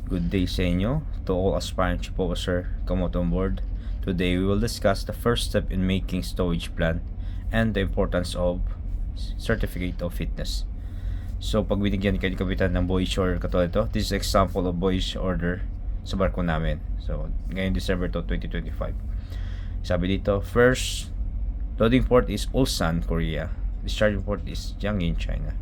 Good day sa inyo to all aspiring ship officer. Kamoto on board. Today we will discuss the first step in making stowage plan and the importance of certificate of fitness. So pag binigyan kayo ni kapitan ng voyage order katulad ito, this is example of voyage order sa barko namin. So ngayon December to 2025. Sabi dito, first loading port is Ulsan, Korea. Discharging port is Jiangyin, China.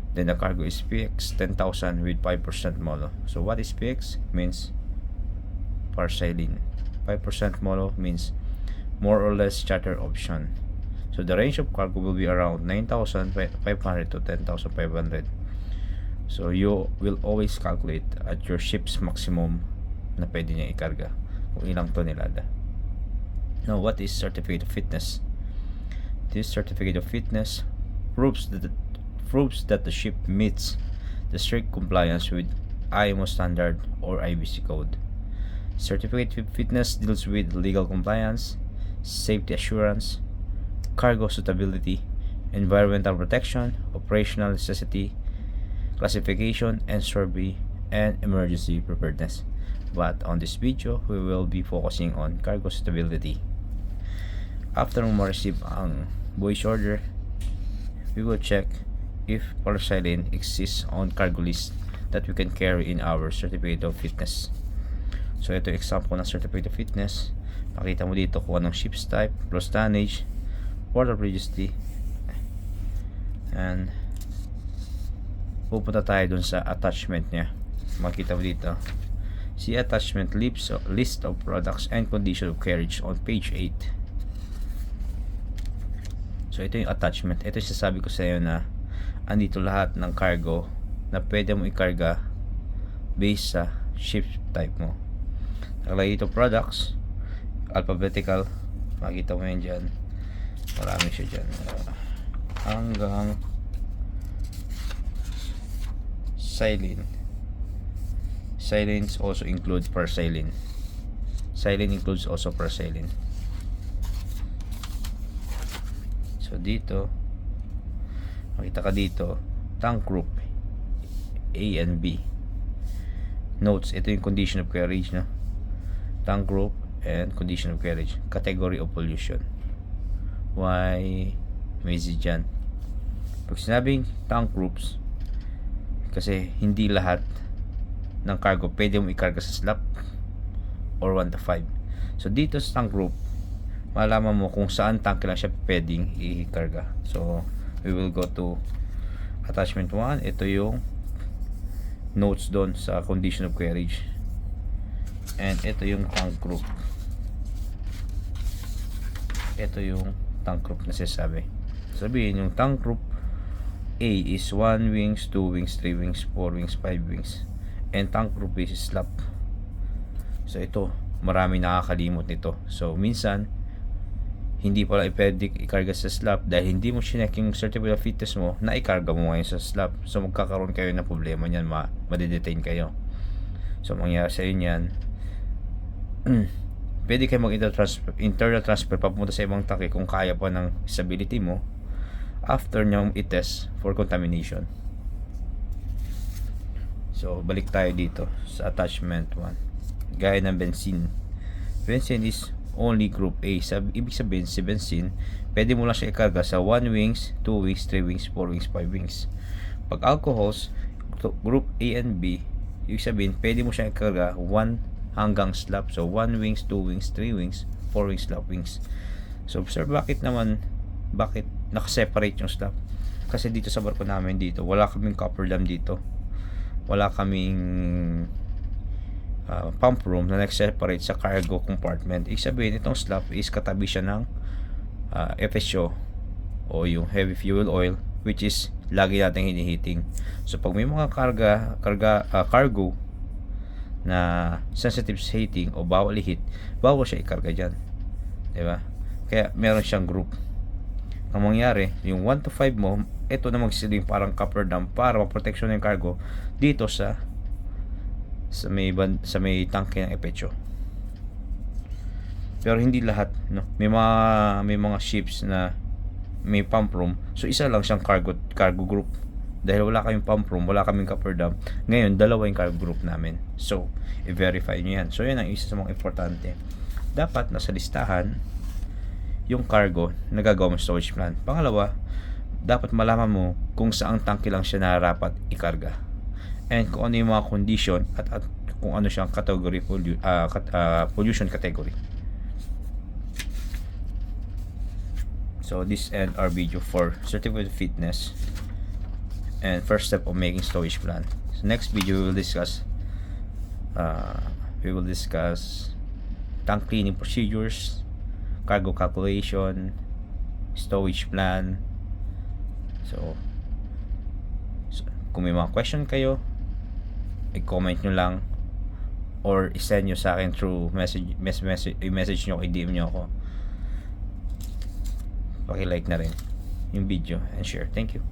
Then the cargo is PX 10,000 with 5% MOLO. So what is PX? Means parceiling. 5% MOLO means more or less charter option. So the range of cargo will be around 9,500 to 10,500. So you will always calculate at your ship's maximum na pwede niya ikarga kung ilang tonelada. Now what is certificate of fitness? This certificate of fitness proves that the ship meets the strict compliance with IMO standard or IBC code. Certificate of fitness deals with legal compliance, safety assurance, cargo suitability, environmental protection, operational necessity, classification and survey, and emergency preparedness. But on this video, we will be focusing on cargo suitability. After mo receive ang voyage order, we will check if parceiling exists on cargo list that we can carry in our certificate of fitness. So ito example ng certificate of fitness. Makita mo dito kung anong ship's type, gross tonnage, port of registry, and pupunta tayo dun sa attachment nya. Makita mo dito, see attachment list of products and condition of carriage on page 8. So ito yung attachment. Ito yung sasabi ko sa iyo na andito lahat ng cargo na pwede mo ikarga based sa ship type mo. Nakalagay dito products, alphabetical, makita mo yan dyan, marami siya dyan, hanggang silane. Silane also includes parceiling. Silane includes also parceiling. So dito makita ka dito, tank group A and B. Notes, ito yung condition of carriage, no? Tank group and condition of carriage. Category of pollution. Why may dyan? Pag sinabing tank groups, kasi hindi lahat ng cargo pwede mo ikarga sa slab or 1 to 5. So dito sa tank group, malaman mo kung saan tank lang siya pwedeng ikarga. So we will go to attachment 1. Ito yung notes doon sa condition of carriage, and ito yung tank group. Ito yung tank group na sinasabi. Sabihin yung tank group A is 1 wings, 2 wings, 3 wings, 4 wings, 5 wings, and tank group B is slab. So ito, marami nakakalimot nito. So minsan hindi pala pwede ikarga sa slab dahil hindi mo chinek yung certificate of fitness mo na ikarga mo ngayon sa slab. So magkakaroon kayo ng problema niyan, madedetain kayo. So mangyayari sa inyo yan, pwede kayo internal transfer papunta sa ibang take kung kaya pa ng stability mo after nyong i-test for contamination. So balik tayo dito sa attachment 1. Gaya ng benzene. Benzene is only group A. Ibig sabihin si benzene, pwede mo lang siya ikarga sa 1 wings, 2 wings, 3 wings, 4 wings, 5 wings. Pag alcohols, group A and B, ibig sabihin pwede mo siya ikarga 1 hanggang slab. So 1 wings, 2 wings, 3 wings, 4 wings, slab wings. So observe bakit nakaseparate yung slab. Kasi dito sa barko namin dito, wala kaming copper dam dito. Wala kaming pump room na nag-separate sa cargo compartment. Ibig sabihin, itong slab is katabi siya ng FSO o yung heavy fuel oil, which is lagi natin hinihiting. So pag may mga cargo na sensitive sa heating o bawal i-heat, bawal siya ikarga dyan, diba? Kaya meron siyang group. Ang mangyari, yung 1 to 5 mo, ito na magsisilbing parang copper dam para maproteksyon yung cargo dito sa may tangke ng epecho. Pero hindi lahat, no? May mga ships na may pump room, so isa lang siyang cargo group Dahil wala kaming pump room, wala kaming copper dam. Ngayon, dalawa yung cargo group namin. So, i-verify nyo yan. So, yan ang isa sa mga importante. Dapat nasa listahan yung cargo na gagawa mong storage plan. Pangalawa, dapat malaman mo kung saang tangke lang siya nararapat ikarga. And kung ano yung mga condition at kung ano siyang category, pollution category. So, this end our video for certificate of fitness and first step of making storage plan. So next video we will discuss tank cleaning procedures, cargo calculation, storage plan. So kung may mga question kayo, i-comment nyo lang or i-send nyo sa akin through message nyo, i-DM nyo ako. Paki-like na rin yung video and share. Thank you.